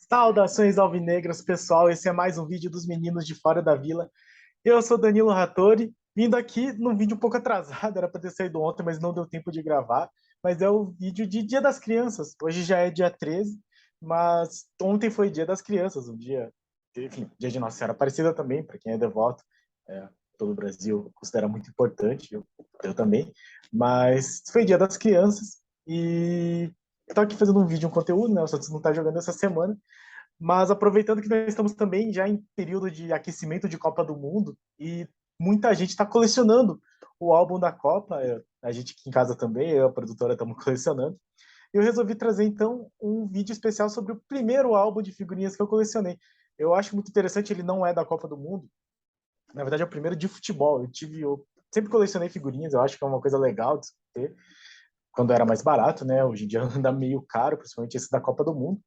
Saudações alvinegras, pessoal. Esse é mais um vídeo dos meninos de fora da vila. Eu sou Danilo Rattori, vindo aqui num vídeo um pouco atrasado, era para ter saído ontem, mas não deu tempo de gravar. Mas é o vídeo de Dia das Crianças. Hoje já é dia 13, mas ontem foi Dia das Crianças, um dia, enfim, dia de Nossa Senhora Aparecida também, para quem é devoto. É, todo o Brasil considera muito importante, eu também. Mas foi Dia das Crianças e estou aqui fazendo um vídeo, um conteúdo, né? O Santos não está jogando essa semana. Mas aproveitando que nós estamos também já em período de aquecimento de Copa do Mundo e muita gente está colecionando o álbum da Copa, a gente aqui em casa também, eu e a produtora estamos colecionando. E eu resolvi trazer então um vídeo especial sobre o primeiro álbum de figurinhas que eu colecionei. Eu acho muito interessante, ele não é da Copa do Mundo, na verdade é o primeiro de futebol. Eu sempre colecionei figurinhas, eu acho que é uma coisa legal de ter, quando era mais barato, né? Hoje em dia anda meio caro, principalmente esse da Copa do Mundo.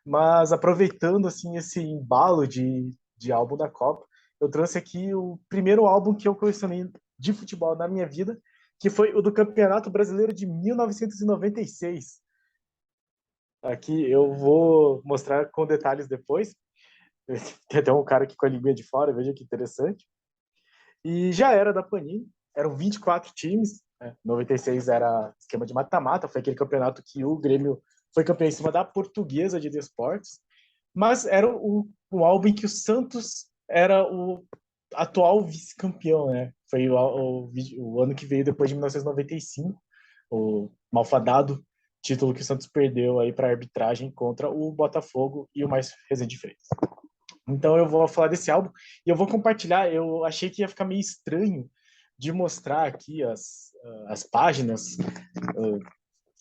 Mas aproveitando assim esse embalo de álbum da Copa, eu trouxe aqui o primeiro álbum que eu colecionei de futebol na minha vida, que foi o do Campeonato Brasileiro de 1996. Aqui eu vou mostrar com detalhes depois. Tem até um cara aqui com a língua de fora, veja que interessante. E já era da Panini, eram 24 times, né? 96 era esquema de mata-mata, foi aquele campeonato que o Grêmio foi campeão em cima da Portuguesa de Desportes, mas era o álbum em que o Santos era o atual vice-campeão, né? Foi o ano que veio depois de 1995, o malfadado título que o Santos perdeu aí para arbitragem contra o Botafogo e o mais Rezende Freitas. Então eu vou falar desse álbum e eu vou compartilhar. Eu achei que ia ficar meio estranho de mostrar aqui as páginas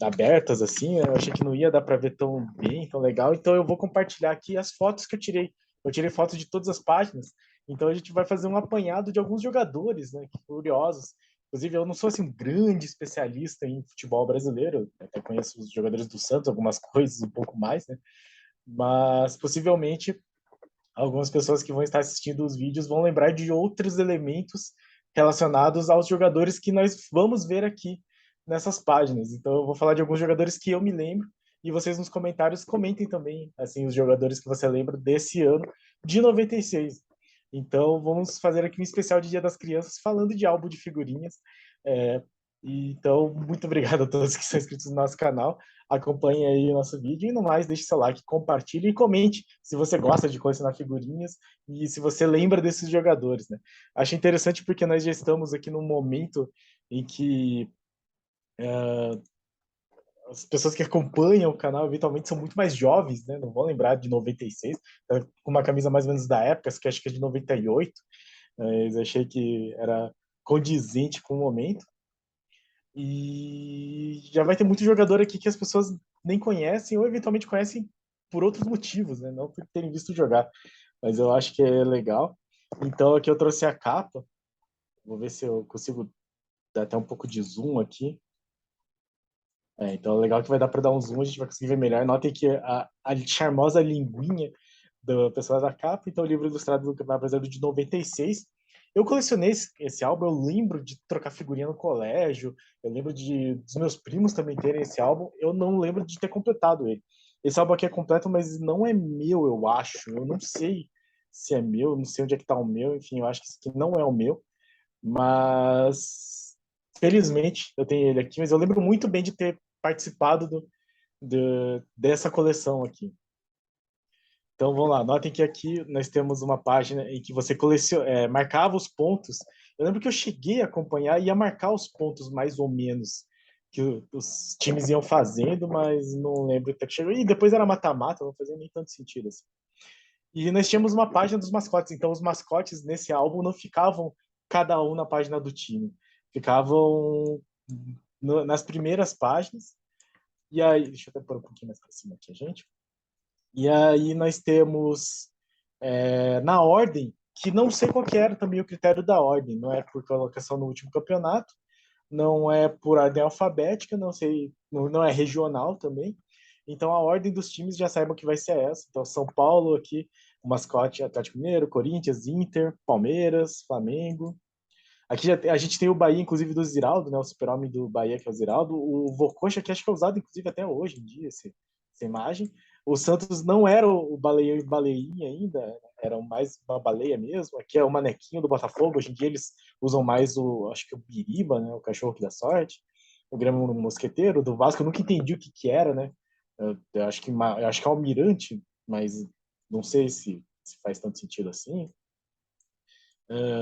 abertas assim. Eu achei que não ia dar para ver tão bem, tão legal. Então eu vou compartilhar aqui as fotos que eu tirei. Eu tirei fotos de todas as páginas. Então a gente vai fazer um apanhado de alguns jogadores, né? Curiosos. Inclusive, eu não sou assim um grande especialista em futebol brasileiro. Eu até conheço os jogadores do Santos, algumas coisas um pouco mais, né? Mas possivelmente algumas pessoas que vão estar assistindo os vídeos vão lembrar de outros elementos relacionados aos jogadores que nós vamos ver aqui nessas páginas. Então eu vou falar de alguns jogadores que eu me lembro e vocês nos comentários comentem também assim os jogadores que você lembra desse ano de 96. Então vamos fazer aqui um especial de Dia das Crianças falando de álbum de figurinhas. É, então, muito obrigado a todos que são inscritos no nosso canal. Acompanhe aí o nosso vídeo e no mais, deixe seu like, compartilhe e comente se você gosta de colecionar figurinhas e se você lembra desses jogadores, né? Acho interessante porque nós já estamos aqui num momento em que as pessoas que acompanham o canal eventualmente são muito mais jovens, né? Não vão lembrar de 96, com uma camisa mais ou menos da época, que acho que é de 98, mas achei que era condizente com o momento. E já vai ter muito jogador aqui que as pessoas nem conhecem ou eventualmente conhecem por outros motivos, né? Não por terem visto jogar. Mas eu acho que é legal. Então aqui eu trouxe a capa. Vou ver se eu consigo dar até um pouco de zoom aqui. Então é legal que vai dar para dar um zoom, a gente vai conseguir ver melhor. Notem que a charmosa linguinha da pessoa da capa. Então, o livro ilustrado do Campeonato Brasileiro de 96. Eu colecionei esse álbum, eu lembro de trocar figurinha no colégio, eu lembro dos meus primos também terem esse álbum, eu não lembro de ter completado ele. Esse álbum aqui é completo, mas não é meu, eu acho. Eu não sei se é meu, não sei onde é que tá o meu, enfim, eu acho que esse aqui não é o meu, mas felizmente eu tenho ele aqui, mas eu lembro muito bem de ter participado dessa coleção aqui. Então vamos lá, notem que aqui nós temos uma página em que você marcava os pontos. Eu lembro que eu cheguei a acompanhar e ia marcar os pontos mais ou menos que os times iam fazendo, mas não lembro até que chegou. E depois era mata-mata, não fazia nem tanto sentido assim. E nós tínhamos uma página dos mascotes, então os mascotes nesse álbum não ficavam cada um na página do time, ficavam nas primeiras páginas. E aí, deixa eu até pôr um pouquinho mais para cima aqui, gente. E aí nós temos na ordem, que não sei qual que era também o critério da ordem, não é por colocação no último campeonato, não é por ordem alfabética, não sei, não é regional também. Então a ordem dos times já saibam que vai ser essa. Então São Paulo aqui, o mascote Atlético Mineiro, Corinthians, Inter, Palmeiras, Flamengo. Aqui a gente tem o Bahia, inclusive, do Ziraldo, né? O super-homem do Bahia, que é o Ziraldo. O Vocoxa, que acho que é usado, inclusive, até hoje em dia, essa imagem. O Santos não era o Baleião e Baleinha ainda, era mais uma baleia mesmo. Aqui é o manequinho do Botafogo. Hoje em dia eles usam mais acho que o Biriba, né? O cachorro que dá sorte. O Grêmio Mosqueteiro. Do Vasco eu nunca entendi o que que era, né? Eu acho que é o Almirante, mas não sei se faz tanto sentido assim.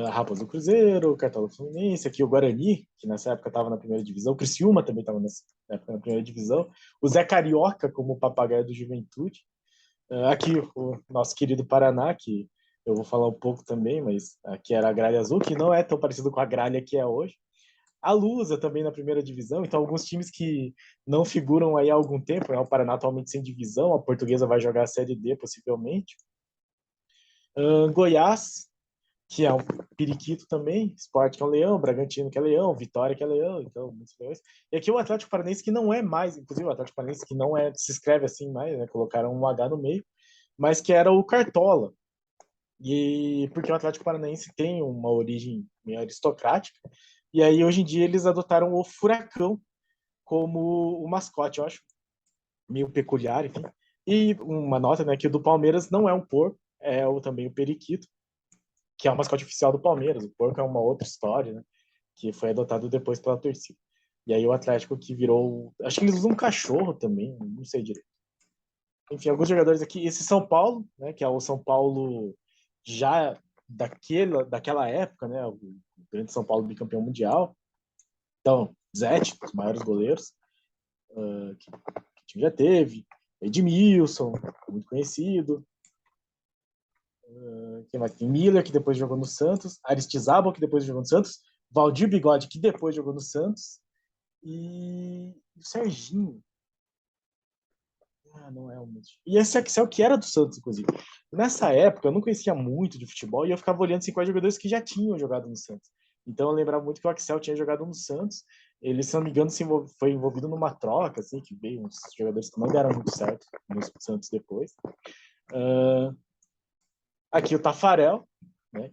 A Raposa do Cruzeiro, o Cartola Fluminense, aqui o Guarani, que nessa época estava na primeira divisão, o Criciúma também estava nessa época na primeira divisão, o Zé Carioca como papagaio do Juventude, aqui o nosso querido Paraná, que eu vou falar um pouco também, mas aqui era a Gralha Azul, que não é tão parecido com a Gralha que é hoje. A Lusa também na primeira divisão, então alguns times que não figuram aí há algum tempo, né? O Paraná atualmente sem divisão, a Portuguesa vai jogar a Série D possivelmente. Goiás, que é um periquito também, Sport que é um leão, Bragantino que é leão, Vitória que é leão, então muitos leões. E aqui o Atlético Paranaense que não é mais, inclusive o Atlético Paranaense que não é, se escreve assim mais, né, colocaram um H no meio, mas que era o Cartola. E porque o Atlético Paranaense tem uma origem meio aristocrática, e aí hoje em dia eles adotaram o Furacão como o mascote, eu acho meio peculiar, enfim. E uma nota, né, que o do Palmeiras não é um porco, também o periquito, que é o mascote oficial do Palmeiras. O porco é uma outra história, né? Que foi adotado depois pela torcida. E aí o Atlético que virou. Acho que eles usam um cachorro também, não sei direito. Enfim, alguns jogadores aqui. Esse São Paulo, né? Que é o São Paulo já daquela época, né? O grande São Paulo bicampeão mundial. Então, Zete, os maiores goleiros que o time já teve. Edmilson, muito conhecido. Tem Miller, que depois jogou no Santos, Aristizábal, que depois jogou no Santos, Valdir Bigode, que depois jogou no Santos, e o Serginho. Não é o mesmo. E esse Axel, que era do Santos, inclusive. Nessa época, eu não conhecia muito de futebol e eu ficava olhando assim, quais jogadores que já tinham jogado no Santos. Então eu lembrava muito que o Axel tinha jogado no Santos. Ele, se não me engano, foi envolvido numa troca, assim, que veio uns jogadores que não deram muito certo no Santos depois. Aqui o Tafarel, né?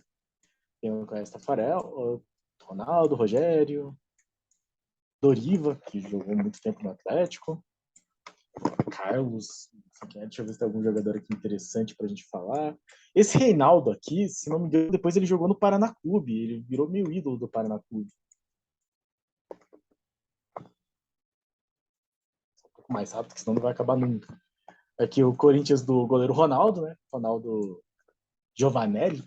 Quem não conhece Tafarel, o Ronaldo, Rogério, Doriva, que jogou muito tempo no Atlético, Carlos, deixa eu ver se tem algum jogador aqui interessante pra gente falar. Esse Reinaldo aqui, se não me engano, depois ele jogou no Paraná Clube, ele virou meio ídolo do Paraná Clube. Um pouco mais rápido, que senão não vai acabar nunca. Aqui o Corinthians do goleiro Ronaldo, né? Ronaldo Giovanelli,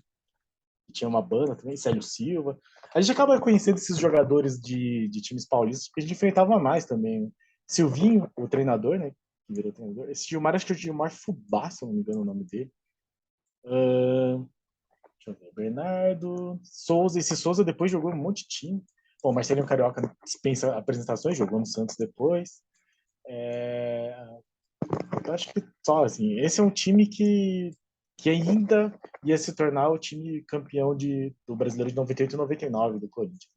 que tinha uma banda também, Célio Silva. A gente acaba conhecendo esses jogadores de times paulistas, porque a gente enfrentava mais também. Né? Silvinho, o treinador, né? Que virou treinador. Esse Gilmar, acho que é o Gilmar Fubá, se eu não me engano o nome dele. Deixa eu ver. Bernardo, Souza. Esse Souza depois jogou um monte de time. Bom, Marcelinho Carioca dispensa apresentações, jogou no Santos depois. Eu acho que só, assim, esse é um time que ainda ia se tornar o time campeão do Brasileiro de 98 e 99 do Corinthians.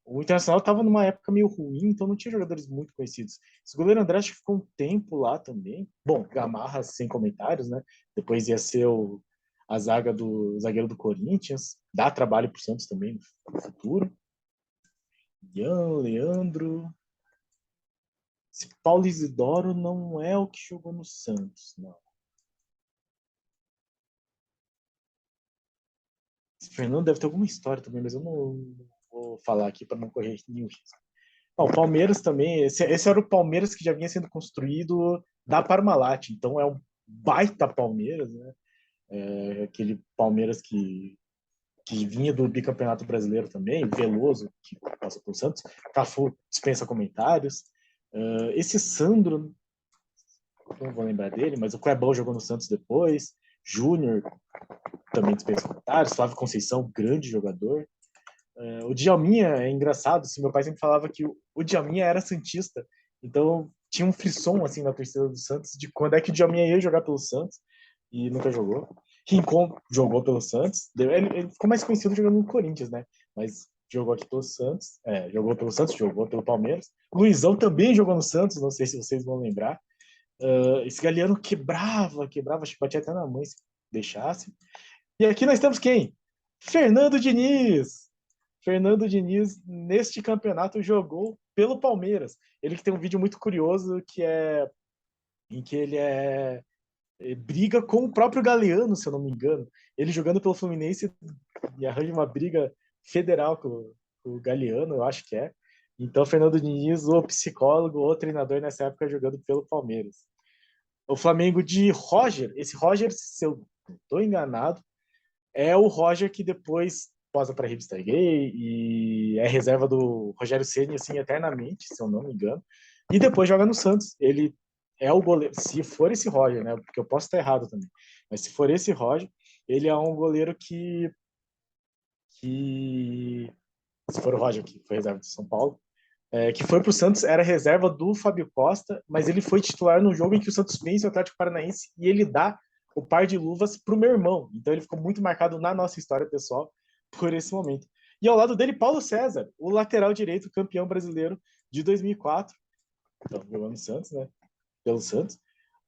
O Internacional estava numa época meio ruim, então não tinha jogadores muito conhecidos. Esse goleiro André acho que ficou um tempo lá também. Bom, Gamarra sem comentários, né? Depois ia ser a zaga do zagueiro do Corinthians. Dá trabalho para o Santos também no futuro. Ian, Leandro. Esse Paulo Isidoro não é o que jogou no Santos, não. Esse Fernando deve ter alguma história também, mas eu não vou falar aqui para não correr nenhum risco. O Palmeiras também, esse era o Palmeiras que já vinha sendo construído da Parmalat, então é um baita Palmeiras, né? Aquele Palmeiras que vinha do bicampeonato brasileiro também, Veloso, que passa por Santos, Cafu dispensa comentários. Esse Sandro, não vou lembrar dele, mas o Clebão jogou no Santos depois, Júnior também dispensa comentários, Flávio Conceição, grande jogador. O Djalminha é engraçado, assim, meu pai sempre falava que o Djalminha era santista, então tinha um frisson assim na torcida do Santos de quando é que o Djalminha ia jogar pelo Santos e nunca jogou. Rincon jogou pelo Santos, ele ficou mais conhecido jogando no Corinthians, né? Mas jogou aqui pelo Santos, jogou pelo Santos, jogou pelo Palmeiras. Luizão também jogou no Santos, não sei se vocês vão lembrar. Esse Galeano quebrava, acho que batia até na mãe se deixasse. E aqui nós temos quem? Fernando Diniz. Fernando Diniz, neste campeonato, jogou pelo Palmeiras. Ele que tem um vídeo muito curioso em que ele é briga com o próprio Galeano, se eu não me engano. Ele jogando pelo Fluminense e arranja uma briga federal com o Galeano, eu acho que é. Então, Fernando Diniz, o psicólogo, o treinador nessa época jogando pelo Palmeiras. O Flamengo de Roger, esse Roger, se eu não estou enganado, é o Roger que depois posa para a revista Gay e é reserva do Rogério Ceni assim eternamente, se eu não me engano. E depois joga no Santos. Ele é o goleiro, se for esse Roger, né? Porque eu posso estar errado também. Mas se for esse Roger, ele é um goleiro que se for o Roger que foi reserva do São Paulo, que foi para o Santos, era reserva do Fábio Costa, mas ele foi titular no jogo em que o Santos vence o Atlético Paranaense e ele dá o par de luvas para o meu irmão. Então ele ficou muito marcado na nossa história pessoal por esse momento. E ao lado dele, Paulo César, o lateral direito, campeão brasileiro de 2004. Então, jogou no Santos, né? Pelo Santos.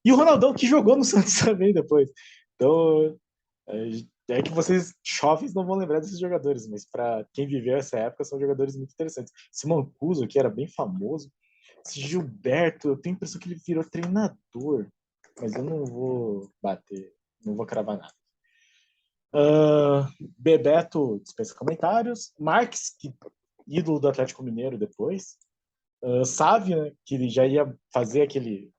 E o Ronaldão, que jogou no Santos também depois. Então, que vocês jovens não vão lembrar desses jogadores, mas para quem viveu essa época, são jogadores muito interessantes. Esse Mancuso, que era bem famoso. Esse Gilberto, eu tenho a impressão que ele virou treinador, mas eu não vou bater, não vou cravar nada. Bebeto dispensa comentários. Marques, que ídolo do Atlético Mineiro depois. Sávio, né, que ele já ia fazer aquele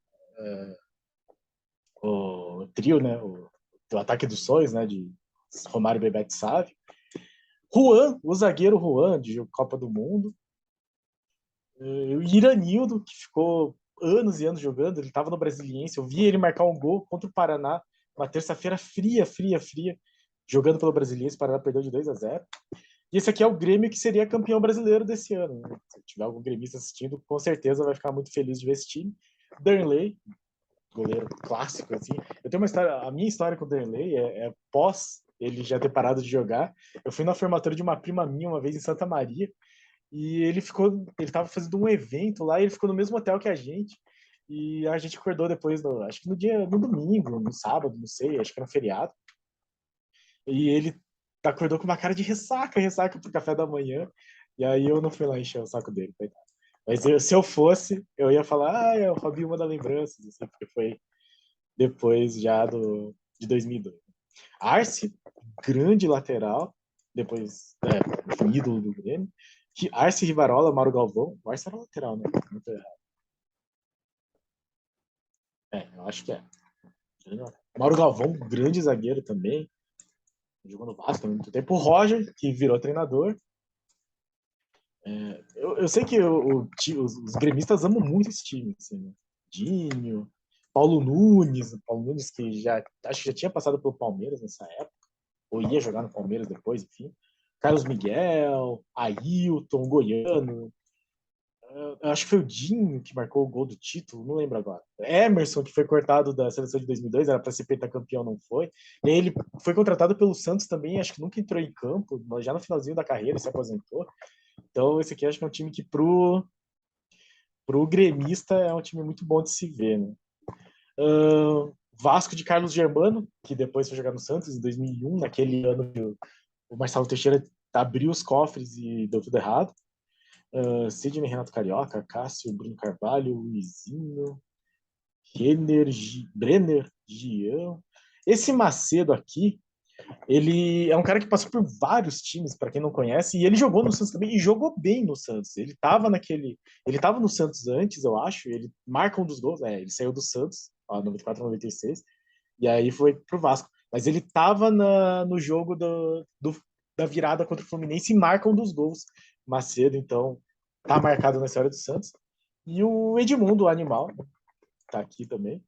o trio, né, o ataque dos sonhos, né, de Romário, Bebeto e Sávio. Juan, o zagueiro Juan, de Copa do Mundo. O Iranildo, que ficou anos e anos jogando, ele estava no Brasiliense, eu vi ele marcar um gol contra o Paraná, uma terça-feira fria, jogando pelo Brasiliense, o Paraná perdeu de 2-0. E esse aqui é o Grêmio que seria campeão brasileiro desse ano. Né? Se tiver algum gremista assistindo, com certeza vai ficar muito feliz de ver esse time. Darley, goleiro clássico, assim. Eu tenho uma história, a minha história com o Darley é pós ele já ter parado de jogar. Eu fui na formatura de uma prima minha uma vez em Santa Maria, e ele tava fazendo um evento lá, e ele ficou no mesmo hotel que a gente. E a gente acordou depois, acho que no domingo, no sábado, não sei, acho que era um feriado. E ele acordou com uma cara de ressaca pro café da manhã. E aí eu não fui lá encher o saco dele, coitado. Mas se eu fosse, eu ia falar, eu Robinho manda lembranças, assim, porque foi depois já de 2002. Arce, grande lateral, depois ídolo do Grêmio. Arce, Rivarola, Mauro Galvão. O Arce era lateral, né? Muito errado. Eu acho que é. Mauro Galvão, grande zagueiro também. Jogou no Vasco há muito tempo. O Roger, que virou treinador. Eu sei que os gremistas amam muito esse time. Assim, né? Dinho, Paulo Nunes que acho que já tinha passado pelo Palmeiras nessa época, ou ia jogar no Palmeiras depois, enfim. Carlos Miguel, Ailton, Goiano. Eu acho que foi o Dinho que marcou o gol do título, não lembro agora. Emerson, que foi cortado da seleção de 2002, era para ser pentacampeão, não foi. E aí ele foi contratado pelo Santos também, acho que nunca entrou em campo, já no finalzinho da carreira se aposentou. Então, esse aqui acho que é um time que pro gremista é um time muito bom de se ver, né? Vasco de Carlos Germano, que depois foi jogar no Santos em 2001, naquele ano que o Marcelo Teixeira abriu os cofres e deu tudo errado. Sidney Renato Carioca, Cássio, Bruno Carvalho, Luizinho, Renner, Brenner, Gian. Esse Macedo aqui, ele é um cara que passou por vários times, para quem não conhece, e ele jogou no Santos também, e jogou bem no Santos. Ele tava no Santos antes, eu acho, ele marca um dos gols, ele saiu do Santos, 94, 96, e aí foi pro Vasco. Mas ele tava no jogo da virada contra o Fluminense e marca um dos gols. Macedo, então, tá marcado na história do Santos. E o Edmundo, o animal, tá aqui também.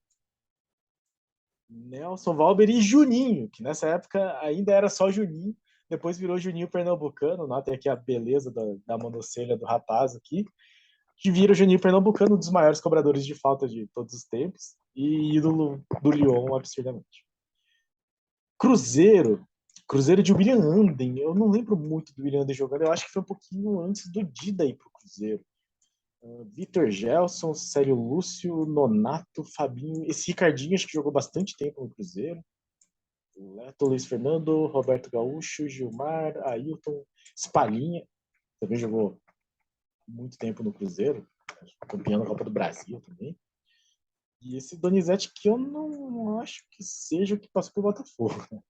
Nelson Valber e Juninho, que nessa época ainda era só Juninho, depois virou Juninho Pernambucano, notem aqui a beleza da monocelha do rapaz aqui, que vira o Juninho Pernambucano, um dos maiores cobradores de falta de todos os tempos, e ídolo do Lyon absurdamente. Cruzeiro de William Anden, eu não lembro muito do William Anden jogando, eu acho que foi um pouquinho antes do Dida ir pro Cruzeiro. Vitor Gelson, Célio Lúcio, Nonato, Fabinho, esse Ricardinho acho que jogou bastante tempo no Cruzeiro. Leto, Luiz Fernando, Roberto Gaúcho, Gilmar, Ailton, Spalinha, também jogou muito tempo no Cruzeiro, campeão da Copa do Brasil também. E esse Donizete que eu não acho que seja o que passou pelo Botafogo.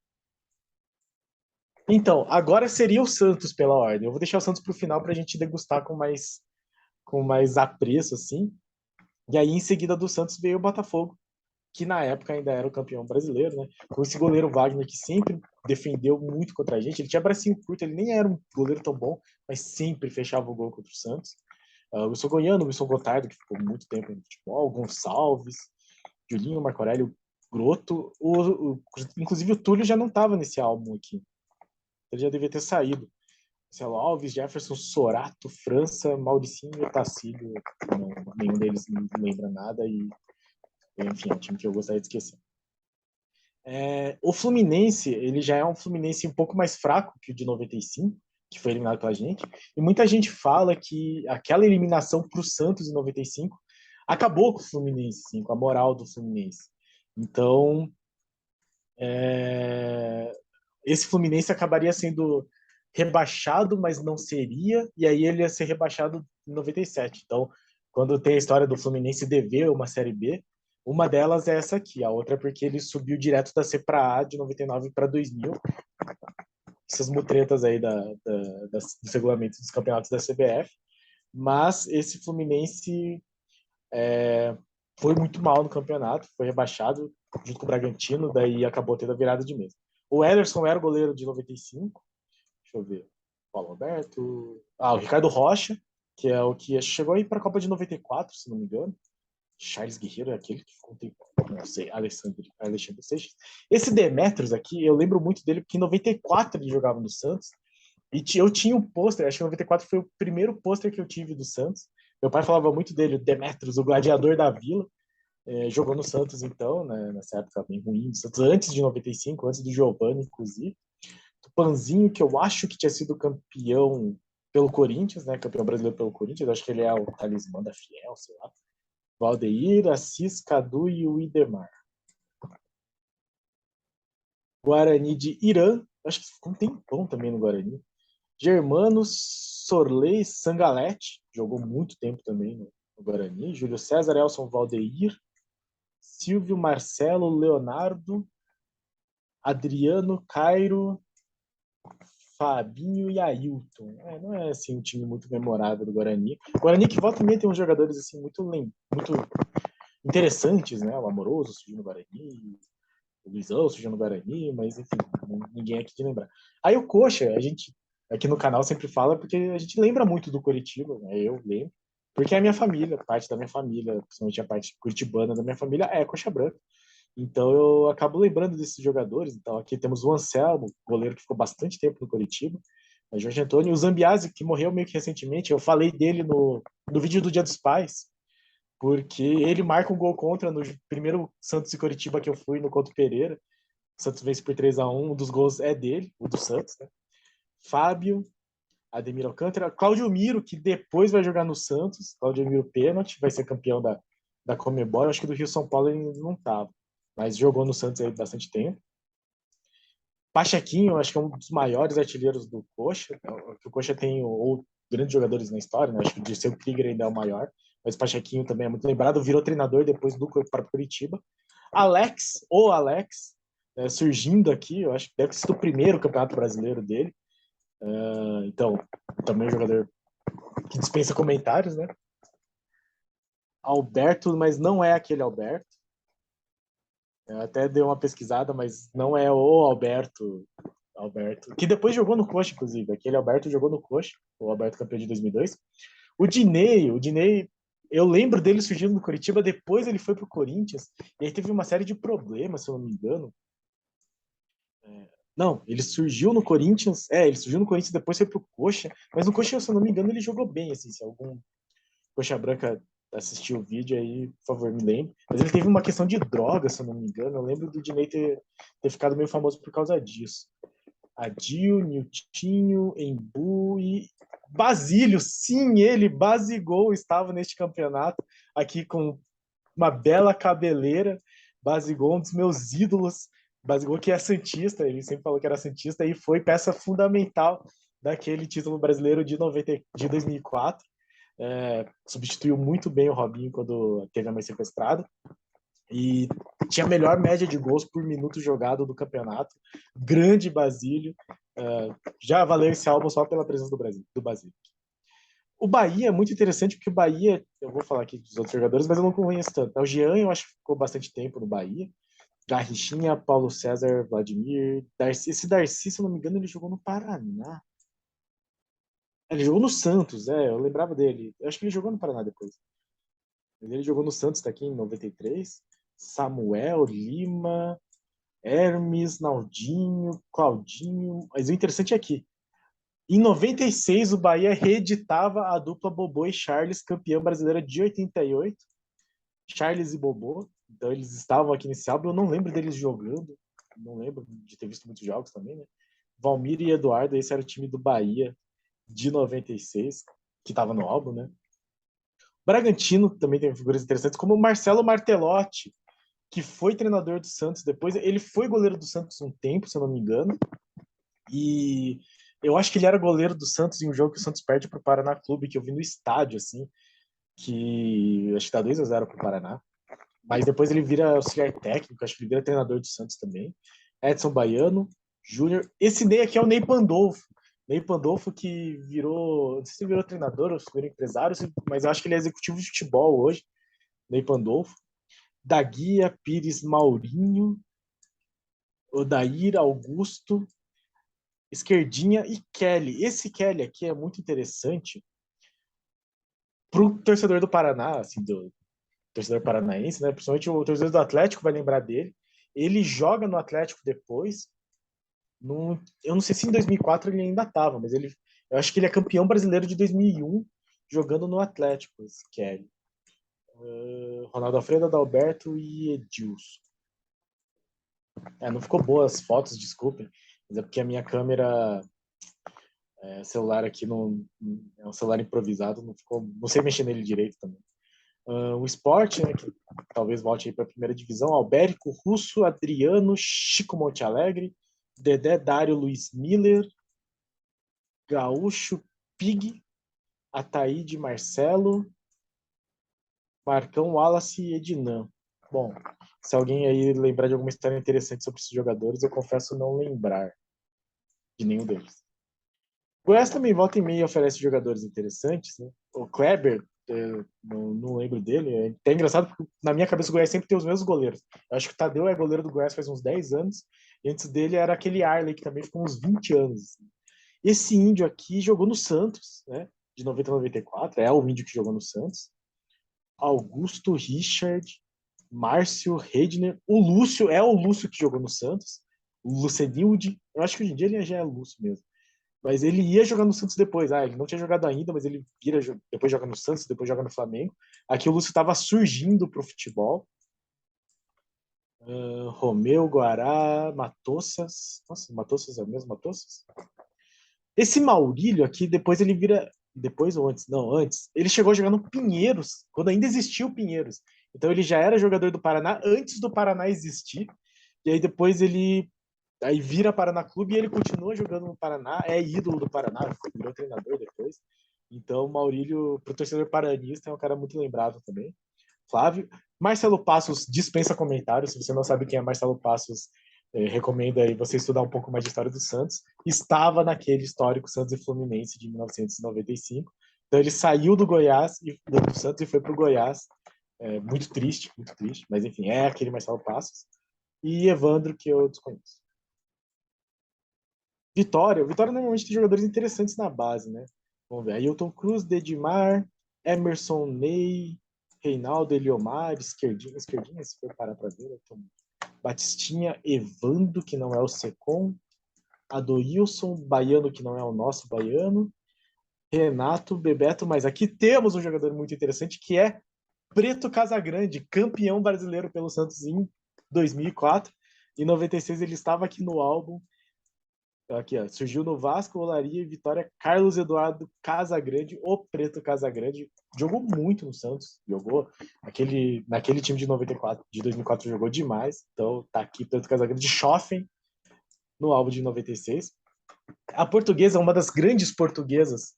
Então, agora seria o Santos pela ordem. Eu vou deixar o Santos para o final para a gente degustar com mais apreço, assim. E aí, em seguida do Santos, veio o Botafogo, que na época ainda era o campeão brasileiro, né? Com esse goleiro Wagner, que sempre defendeu muito contra a gente. Ele tinha bracinho curto, ele nem era um goleiro tão bom, mas sempre fechava o gol contra o Santos. O Wilson Goiano, o Wilson Gotardo, que ficou muito tempo no futebol, Gonçalves, Julinho, Marco Aurélio, Groto. Inclusive o Túlio já não estava nesse álbum aqui. Ele já devia ter saído. Marcelo Alves, Jefferson, Sorato, França, Mauricinho e Otacílio. Nenhum deles me lembra nada e, enfim, é um time que eu gostaria de esquecer. O Fluminense, ele já é um Fluminense um pouco mais fraco que o de 95, que foi eliminado pela gente. E muita gente fala que aquela eliminação para o Santos em 95 acabou com o Fluminense, sim, com a moral do Fluminense. Então, esse Fluminense acabaria sendo rebaixado, mas não seria, e aí ele ia ser rebaixado em 97. Então, quando tem a história do Fluminense dever uma Série B, uma delas é essa aqui, a outra é porque ele subiu direto da C para A de 99 para 2000. Essas mutretas aí dos regulamentos dos campeonatos da CBF. Mas esse Fluminense foi muito mal no campeonato, foi rebaixado junto com o Bragantino, daí acabou tendo a virada de mesa. O Ederson era o goleiro de 95, deixa eu ver, Paulo Alberto, o Ricardo Rocha, que é o que chegou aí para a Copa de 94, se não me engano. Charles Guerreiro é aquele que ficou um tempo, não sei, Alexandre Seixas. Esse Demetrios aqui, eu lembro muito dele porque em 94 ele jogava no Santos, e eu tinha um pôster, acho que em 94 foi o primeiro pôster que eu tive do Santos. Meu pai falava muito dele, o Demetrios, o gladiador da vila. Jogou no Santos, então, né, nessa época bem ruim do Santos, antes de 95, antes do Giovani, inclusive. Tupanzinho, que eu acho que tinha sido campeão pelo Corinthians, né, campeão brasileiro pelo Corinthians, acho que ele é o talismã da Fiel, sei lá. Valdeir, Assis, Cadu e o Idemar. Guarani de Irã, acho que ficou um tempão também no Guarani. Germanos, Sorley, Sangalete, jogou muito tempo também no Guarani. Júlio César, Elson Valdeir, Silvio, Marcelo, Leonardo, Adriano, Cairo, Fabinho e Ailton. Não é assim um time muito memorável do Guarani. O Guarani que volta também tem uns jogadores assim muito interessantes, né? O Amoroso surgiu no Guarani, o Luizão surgiu no Guarani, mas enfim, ninguém aqui de lembrar. Aí o Coxa, a gente aqui no canal sempre fala porque a gente lembra muito do Coritiba, né? Eu lembro. Porque a minha família, parte da minha família, principalmente a parte curitibana da minha família, é Coxa Branca. Então eu acabo lembrando desses jogadores. Então aqui temos o Anselmo, goleiro que ficou bastante tempo no Coritiba, o Jorge Antônio, o Zambiasi, que morreu meio que recentemente. Eu falei dele no vídeo do Dia dos Pais, porque ele marca um gol contra no primeiro Santos e Coritiba que eu fui no Couto Pereira. O Santos vence por 3-1, um dos gols é dele, o do Santos, né? Fábio, Ademir Alcântara, Claudio Miro, que depois vai jogar no Santos, Claudio Miro pênalti, vai ser campeão da Comebol. Eu acho que do Rio São Paulo ele não estava, mas jogou no Santos aí bastante tempo. Pachequinho, acho que é um dos maiores artilheiros do Coxa. O Coxa tem grandes jogadores na história, né? Acho que o Dirceu Krieger ainda é o maior, mas o Pachequinho também é muito lembrado. Virou treinador depois do para Curitiba. Alex, surgindo aqui, eu acho que deve ter sido o primeiro campeonato brasileiro dele. Então, também um jogador que dispensa comentários, né? Alberto, mas não é aquele Alberto. Eu até dei uma pesquisada, mas não é o Alberto, que depois jogou no Coxa, inclusive. Aquele Alberto jogou no Coxa, o Alberto campeão de 2002. O Dinei, eu lembro dele surgindo no Curitiba, depois ele foi pro Corinthians, e aí teve uma série de problemas, se eu não me engano. Não, ele surgiu no Corinthians, depois foi pro Coxa, mas no Coxa, se eu não me engano, ele jogou bem, assim, se algum Coxa Branca assistiu o vídeo aí, por favor, me lembre. Mas ele teve uma questão de droga, se eu não me engano. Eu lembro do Dinei ter ficado meio famoso por causa disso. Adil, Niltinho, Embu e Basílio. Sim, ele, Basigol, estava neste campeonato aqui com uma bela cabeleira. Basigol, um dos meus ídolos. Basigol que é santista, ele sempre falou que era santista e foi peça fundamental daquele título brasileiro de 2004. Substituiu muito bem o Robinho quando teve a mãe sequestrada. e tinha a melhor média de gols por minuto jogado do campeonato. Grande Basílio. Já valeu esse álbum só pela presença do Basílio. O Bahia é muito interessante porque o Bahia, eu vou falar aqui dos outros jogadores, mas eu não conheço tanto. O Jean, eu acho que ficou bastante tempo no Bahia. Garrichinha, Paulo César, Vladimir, Darcy. Esse Darcy, se eu não me engano, ele jogou no Paraná. Ele jogou no Santos, eu lembrava dele. Eu acho que ele jogou no Paraná depois. Ele jogou no Santos, tá aqui em 93. Samuel, Lima, Hermes, Naldinho, Claudinho. Mas o interessante é que, em 96, o Bahia reeditava a dupla Bobô e Charles, campeão brasileira de 88. Charles e Bobô. Então eles estavam aqui nesse álbum. Eu não lembro deles jogando. Não lembro de ter visto muitos jogos também, né? Valmir e Eduardo, esse era o time do Bahia de 96, que estava no álbum, né? Bragantino também tem figuras interessantes, como o Marcelo Martelotti, que foi treinador do Santos depois. Ele foi goleiro do Santos um tempo, se eu não me engano. E eu acho que ele era goleiro do Santos em um jogo que o Santos perde para o Paraná Clube, que eu vi no estádio, assim, que acho que dá 2-0 para o Paraná. Mas depois ele vira auxiliar técnico, acho que ele vira treinador do Santos também. Edson Baiano, Júnior. Esse Ney aqui é o Ney Pandolfo. Ney Pandolfo que virou, não sei se virou treinador ou se virou empresário, mas eu acho que ele é executivo de futebol hoje. Ney Pandolfo. Daguia, Pires, Maurinho, Odair, Augusto, Esquerdinha e Kelly. Esse Kelly aqui é muito interessante pro torcedor do Paraná, assim, do torcedor paranaense, né? Principalmente o torcedor do Atlético vai lembrar dele. Ele joga no Atlético depois. Eu não sei se em 2004 ele ainda estava, mas eu acho que ele é campeão brasileiro de 2001 jogando no Atlético, esse Kelly. Ronaldo Alfredo, Adalberto e Edilson. Não ficou boas as fotos, desculpem, mas é porque a minha câmera celular aqui não é um celular improvisado, não sei mexer nele direito também. O Sport, né, que talvez volte para a primeira divisão, Albérico, Russo, Adriano, Chico Montealegre, Dedé, Dário, Luiz Miller, Gaúcho, Pig, Ataíde, Marcelo, Marcão, Wallace e Ednan. Bom, se alguém aí lembrar de alguma história interessante sobre esses jogadores, eu confesso não lembrar de nenhum deles. O Goiás também volta e meia oferece jogadores interessantes, né? O Kleber, não lembro dele. É até engraçado porque na minha cabeça o Goiás sempre tem os mesmos goleiros. Eu acho que o Tadeu é goleiro do Goiás faz uns 10 anos, e antes dele era aquele Arley, que também ficou uns 20 anos. Esse índio aqui jogou no Santos, né? De 90 a 94, é o índio que jogou no Santos. Augusto, Richard, Márcio, Redner. O Lúcio é o Lúcio que jogou no Santos. O Lucenilde. Eu acho que hoje em dia ele já é Lúcio mesmo. Mas ele ia jogar no Santos depois. Ele não tinha jogado ainda, mas ele depois joga no Santos, depois joga no Flamengo. Aqui o Lúcio estava surgindo pro futebol. Romeu, Guará, Matossas. Nossa, Matossas é o mesmo Matossas? Esse Maurílio aqui, depois ele vira. Depois ou antes? Não, antes. Ele chegou a jogar no Pinheiros, quando ainda existia o Pinheiros. Então ele já era jogador do Paraná antes do Paraná existir. E aí depois ele aí vira Paraná Clube e ele continua jogando no Paraná, é ídolo do Paraná, virou treinador depois. Então, Maurílio, pro torcedor paranista, é um cara muito lembrado também. Flávio. Marcelo Passos dispensa comentários. Se você não sabe quem é Marcelo Passos, recomendo aí você estudar um pouco mais de história do Santos. Estava naquele histórico Santos e Fluminense de 1995. Então ele saiu do Goiás, do Santos e foi para o Goiás. Muito triste, mas enfim, é aquele Marcelo Passos. E Evandro, que eu desconheço. Vitória normalmente tem jogadores interessantes na base, né? Vamos ver. Ailton Cruz, Dedimar, Emerson Ney, Reinaldo Eliomar, Esquerdinha, se for parar para ver. Então, Batistinha, Evando, que não é o Secom, Adoilson, Baiano, que não é o nosso Baiano, Renato, Bebeto, mas aqui temos um jogador muito interessante que é Preto Casagrande, campeão brasileiro pelo Santos em 2004. Em 96 ele estava aqui no álbum. Aqui, ó, surgiu no Vasco, Olaria e Vitória, Carlos Eduardo Casagrande, o Preto Casagrande. Jogou muito no Santos, jogou naquele time de 94, de 2004 jogou demais. Então tá aqui Preto Casagrande, Schoffen no álbum de 96. A portuguesa é uma das grandes portuguesas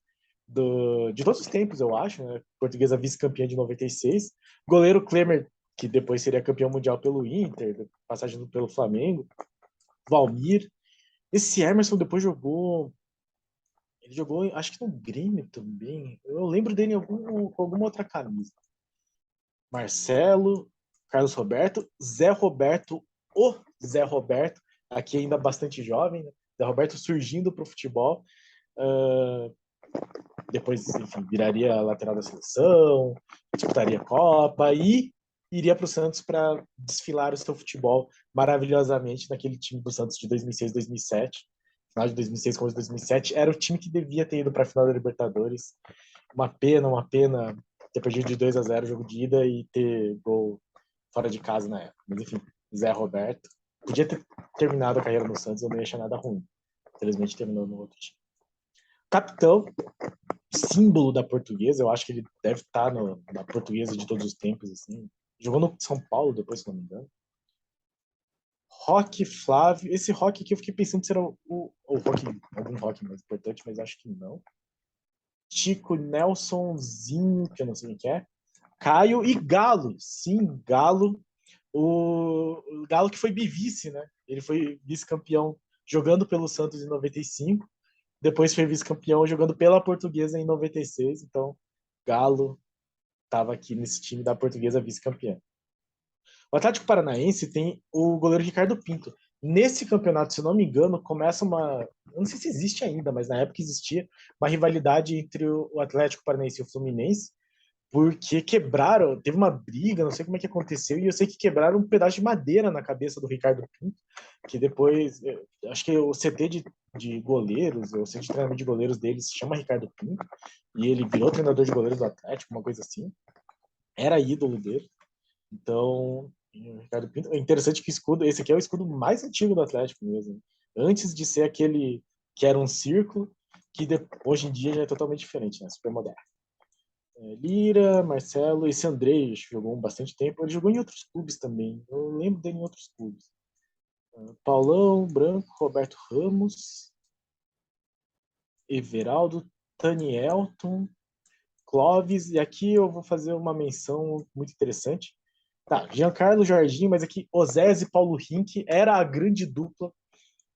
de todos os tempos, eu acho, né? Portuguesa vice-campeã de 96. Goleiro Klemer que depois seria campeão mundial pelo Inter, passagem pelo Flamengo, Valmir. Esse Emerson depois jogou. Ele jogou, acho que no Grêmio também. Eu lembro dele com alguma outra camisa. Marcelo, Carlos Roberto, Zé Roberto, o Zé Roberto, aqui ainda bastante jovem, né? Zé Roberto surgindo para o futebol. Uh, depois, enfim, viraria lateral da seleção, disputaria Copa e iria para o Santos para desfilar o seu futebol maravilhosamente naquele time do Santos de 2006, 2007. Final de 2006 como de 2007, era o time que devia ter ido para a final da Libertadores. Uma pena ter perdido de 2-0 o jogo de ida e ter gol fora de casa na época. Mas enfim, Zé Roberto. Podia ter terminado a carreira no Santos, eu não ia achar nada ruim. Infelizmente terminou no outro time. Capitão, símbolo da Portuguesa, eu acho que ele deve estar na Portuguesa de todos os tempos, assim. Jogou no São Paulo depois, se não me engano. Roque Flávio, esse Roque aqui eu fiquei pensando se era o Roque, algum Roque mais importante, mas acho que não. Chico Nelsonzinho, que eu não sei quem é. Caio e Galo, sim, Galo, o Galo que foi bivice, né? Ele foi vice-campeão jogando pelo Santos em 95, depois foi vice-campeão jogando pela Portuguesa em 96, então Galo estava aqui nesse time da Portuguesa vice-campeã. O Atlético Paranaense tem o goleiro Ricardo Pinto. Nesse campeonato, se eu não me engano, começa uma. Eu não sei se existe ainda, mas na época existia uma rivalidade entre o Atlético Paranaense e o Fluminense, porque quebraram, teve uma briga, não sei como é que aconteceu, e eu sei que quebraram um pedaço de madeira na cabeça do Ricardo Pinto, que depois, acho que o CT de goleiros, o CT de treinamento de goleiros deles se chama Ricardo Pinto, e ele virou treinador de goleiros do Atlético, uma coisa assim, era ídolo dele, então, o Ricardo Pinto, é interessante que o escudo, esse aqui é o escudo mais antigo do Atlético mesmo, antes de ser aquele que era um círculo, que hoje em dia já é totalmente diferente, né, super moderno. Lira, Marcelo, esse Andrei jogou bastante tempo. Ele jogou em outros clubes também. Eu lembro dele em outros clubes. Paulão, Branco, Roberto Ramos, Everaldo, Tanielton, Clóvis. E aqui eu vou fazer uma menção muito interessante. Tá, Giancarlo Jardim, mas aqui Osés e Paulo Rink era a grande dupla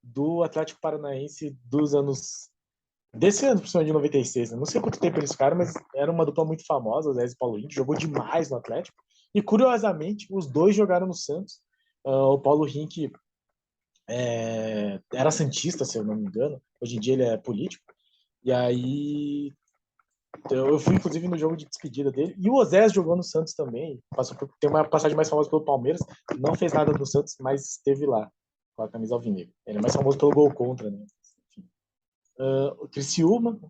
do Atlético Paranaense dos anos. Desse ano, principalmente de 96, né? Não sei quanto tempo eles ficaram, mas era uma dupla muito famosa, o Zé e Paulo Rink, jogou demais no Atlético. E, curiosamente, os dois jogaram no Santos. O Paulo Rink era santista, se eu não me engano. Hoje em dia ele é político. E aí, eu fui, inclusive, no jogo de despedida dele. E o Osés jogou no Santos também. Tem uma passagem mais famosa pelo Palmeiras. Não fez nada no Santos, mas esteve lá, com a camisa alvinegra. Ele é mais famoso pelo gol contra, né? Enfim. O Criciúma,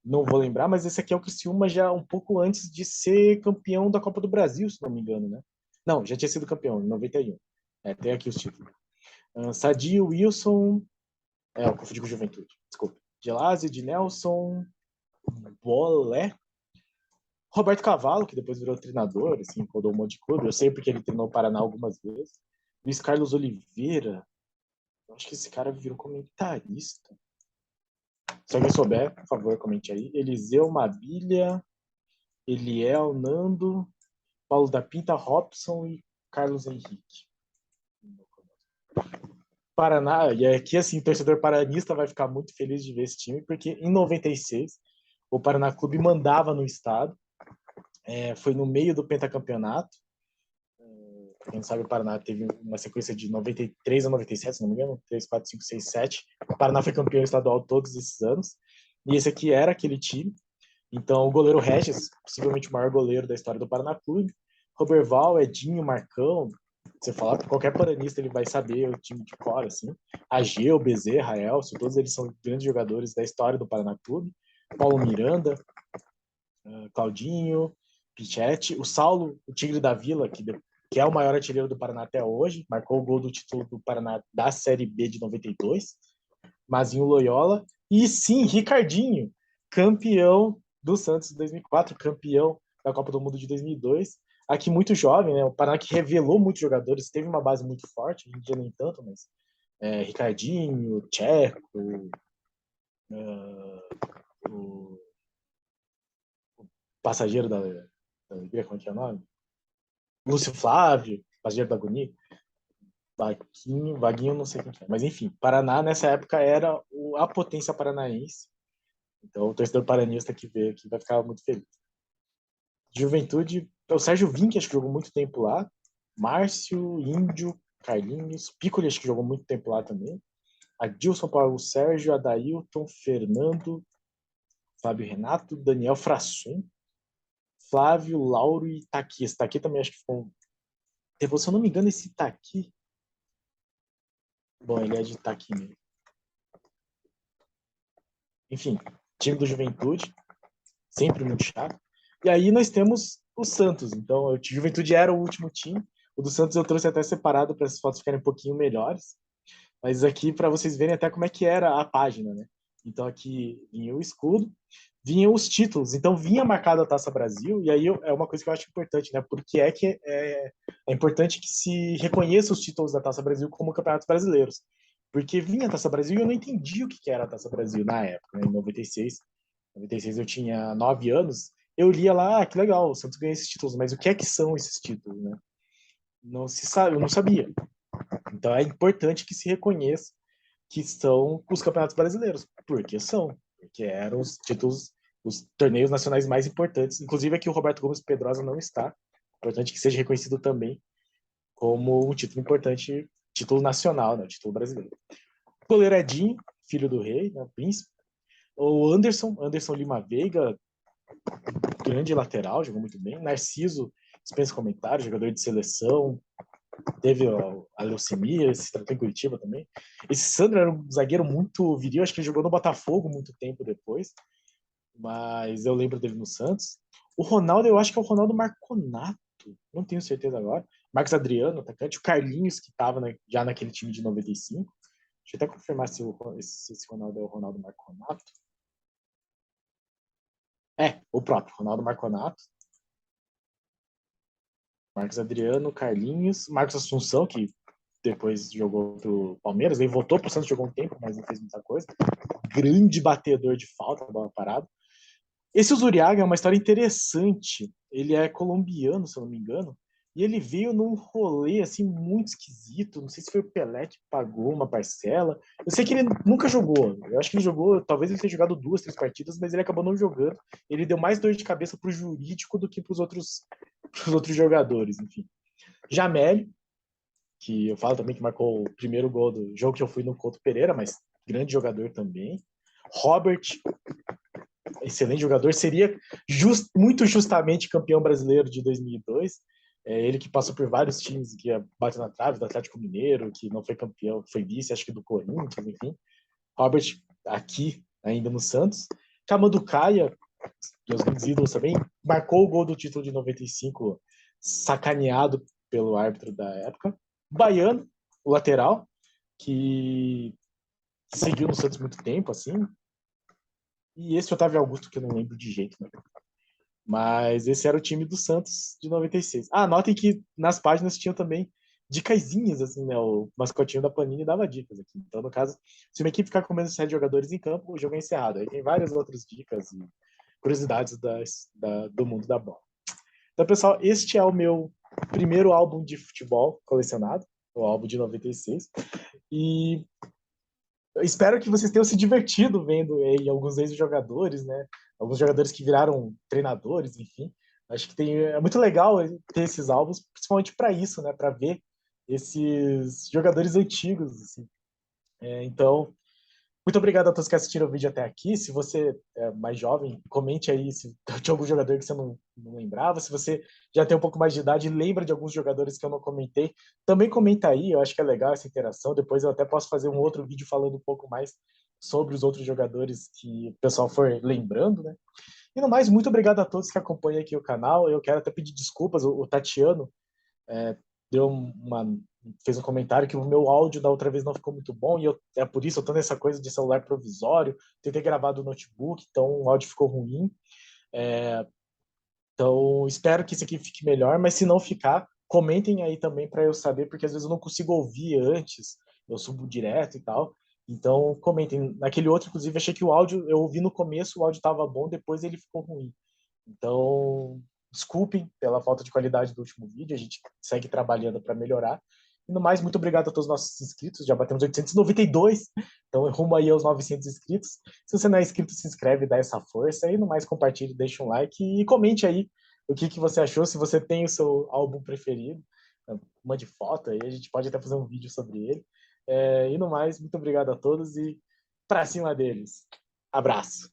não vou lembrar, mas esse aqui é o Criciúma já um pouco antes de ser campeão da Copa do Brasil, se não me engano, né? Não, já tinha sido campeão, em 91. Tem aqui os títulos. Sadio, Wilson, eu confundi com Juventude, desculpa. Gelásio, de Nelson, Bolé, Roberto Cavalo, que depois virou treinador, assim, rodou um monte de clube. Eu sei porque ele treinou o Paraná algumas vezes. Luiz Carlos Oliveira, eu acho que esse cara virou comentarista. Se alguém souber, por favor, comente aí. Eliseu Mabilha, Eliel, Nando, Paulo da Pinta, Robson e Carlos Henrique. Paraná, e aqui assim, o torcedor paranista vai ficar muito feliz de ver esse time, porque em 96 o Paraná Clube mandava no estado, foi no meio do pentacampeonato. Pra quem não sabe, o Paraná teve uma sequência de 93 a 97, se não me engano, 3, 4, 5, 6, 7. O Paraná foi campeão estadual todos esses anos, e esse aqui era aquele time. Então, o goleiro Regis, possivelmente o maior goleiro da história do Paraná Clube, Roberval, Edinho, Marcão, você falar para qualquer paranista, ele vai saber o time de cor, assim. Ageu, Bezerra, Elcio, todos eles são grandes jogadores da história do Paraná Clube. Paulo Miranda, Claudinho, Pichetti, o Saulo, o Tigre da Vila, que é o maior artilheiro do Paraná até hoje, marcou o gol do título do Paraná da Série B de 92. Mazinho Loyola, e sim, Ricardinho, campeão do Santos de 2004, campeão da Copa do Mundo de 2002. Aqui muito jovem, né? O Paraná que revelou muitos jogadores, teve uma base muito forte, hoje em dia nem tanto, mas Ricardinho, Tcheco, o passageiro da Alegria, como é que é o nome? Lúcio Flávio, Pajeiro da Agonia, Vaguinho, não sei quem que é. Mas enfim, Paraná nessa época era a potência paranaense. Então o torcedor paranista que vê aqui vai ficar muito feliz. Juventude, o Sérgio Vinck, acho que jogou muito tempo lá. Márcio, Índio, Carlinhos, Piccoli, acho que jogou muito tempo lá também. Adilson, Paulo Sérgio, Adailton, Fernando, Fábio Renato, Daniel Frassum, Flávio, Lauro e Taqui. Esse Taqui também acho que foi um... Se eu não me engano, esse Taqui... Bom, ele é de Taqui mesmo. Enfim, time do Juventude, sempre muito chato. E aí nós temos o Santos. Então, o Juventude era o último time. O do Santos eu trouxe até separado para as fotos ficarem um pouquinho melhores. Mas aqui para vocês verem até como é que era a página, né? Então aqui vinha o escudo, vinham os títulos. Então vinha marcada a Taça Brasil, e aí é uma coisa que eu acho importante, né? Porque é importante que se reconheça os títulos da Taça Brasil como campeonatos brasileiros. Porque vinha a Taça Brasil e eu não entendi o que era a Taça Brasil na época, né? Em 96. 96 eu tinha 9 anos. Eu lia lá, que legal, o Santos ganha esses títulos, mas o que é que são esses títulos, né? Não se sabe, eu não sabia. Então é importante que se reconheça que são os campeonatos brasileiros, porque eram os títulos, os torneios nacionais mais importantes. Inclusive aqui o Roberto Gomes Pedrosa não está. Importante que seja reconhecido também como um título importante, título nacional, né, título brasileiro. O goleiro Edinho, filho do rei, né, o príncipe. O Anderson Lima Veiga, grande lateral, jogou muito bem. Narciso, dispensa comentários, jogador de seleção, teve a leucemia, se tratou em Curitiba também. Esse Sandro era um zagueiro muito viril, acho que ele jogou no Botafogo muito tempo depois, mas eu lembro dele no Santos. O Ronaldo, eu acho que é o Ronaldo Marconato, não tenho certeza agora. Marcos Adriano, atacante. O Carlinhos, que estava já naquele time de 95. Deixa eu até confirmar se esse Ronaldo é o Ronaldo Marconato. É, o próprio, Ronaldo Marconato. Marcos Adriano, Carlinhos, Marcos Assunção, que depois jogou pro Palmeiras, ele voltou pro Santos, jogou um tempo, mas não fez muita coisa. Grande batedor de falta, bola parada. Esse Uzuriaga é uma história interessante. Ele é colombiano, se eu não me engano, e ele veio num rolê assim muito esquisito. Não sei se foi o Pelé que pagou uma parcela. Eu sei que ele nunca jogou. Eu acho que ele jogou, talvez ele tenha jogado 2, 3 partidas, mas ele acabou não jogando. Ele deu mais dor de cabeça pro jurídico do que pros outros jogadores, enfim. Jamel, que eu falo também que marcou o primeiro gol do jogo que eu fui no Couto Pereira, mas grande jogador também. Robert, excelente jogador, seria muito justamente campeão brasileiro de 2002. Ele que passou por vários times que bateu na trave, do Atlético Mineiro, que não foi campeão, foi vice, acho que do Corinthians, enfim. Robert, aqui, ainda no Santos. Camanducaia, meus grandes ídolos também, marcou o gol do título de 95, sacaneado pelo árbitro da época. Baiano, o lateral, que seguiu no Santos muito tempo, assim. E esse Otávio Augusto, que eu não lembro de jeito, né? Mas esse era o time do Santos de 96. Ah, notem que nas páginas tinham também dicasinhas, assim, né? O mascotinho da Panini dava dicas aqui. Então, no caso, se uma equipe ficar com menos de 7 jogadores em campo, o jogo é encerrado. Aí tem várias outras dicas e curiosidades do mundo da bola. Então, pessoal, este é o meu primeiro álbum de futebol colecionado, o álbum de 96. E eu espero que vocês tenham se divertido vendo aí alguns ex-jogadores, né? Alguns jogadores que viraram treinadores, enfim. Acho que é muito legal ter esses álbuns, principalmente para isso, né? Para ver esses jogadores antigos, assim. Então, muito obrigado a todos que assistiram o vídeo até aqui. Se você é mais jovem, comente aí se tinha algum jogador que você não lembrava. Se você já tem um pouco mais de idade e lembra de alguns jogadores que eu não comentei, também comenta aí. Eu acho que é legal essa interação. Depois eu até posso fazer um outro vídeo falando um pouco mais sobre os outros jogadores que o pessoal for lembrando, né? E no mais, muito obrigado a todos que acompanham aqui o canal. Eu quero até pedir desculpas. O Tatiano é, deu fez um comentário que o meu áudio da outra vez não ficou muito bom, e é por isso eu tô nessa coisa de celular provisório, tentei gravar do notebook, então o áudio ficou ruim. Então, espero que isso aqui fique melhor, mas se não ficar, comentem aí também para eu saber, porque às vezes eu não consigo ouvir antes, eu subo direto e tal. Então, comentem. Naquele outro, inclusive, achei que o áudio, eu ouvi no começo, o áudio estava bom, depois ele ficou ruim. Então, desculpem pela falta de qualidade do último vídeo, a gente segue trabalhando para melhorar. E no mais, muito obrigado a todos os nossos inscritos, já batemos 892, então rumo aí aos 900 inscritos. Se você não é inscrito, se inscreve, dá essa força. E no mais, compartilhe, deixa um like e comente aí o que você achou, se você tem o seu álbum preferido, mande foto aí, a gente pode até fazer um vídeo sobre ele. E no mais, muito obrigado a todos e para cima deles. Abraço.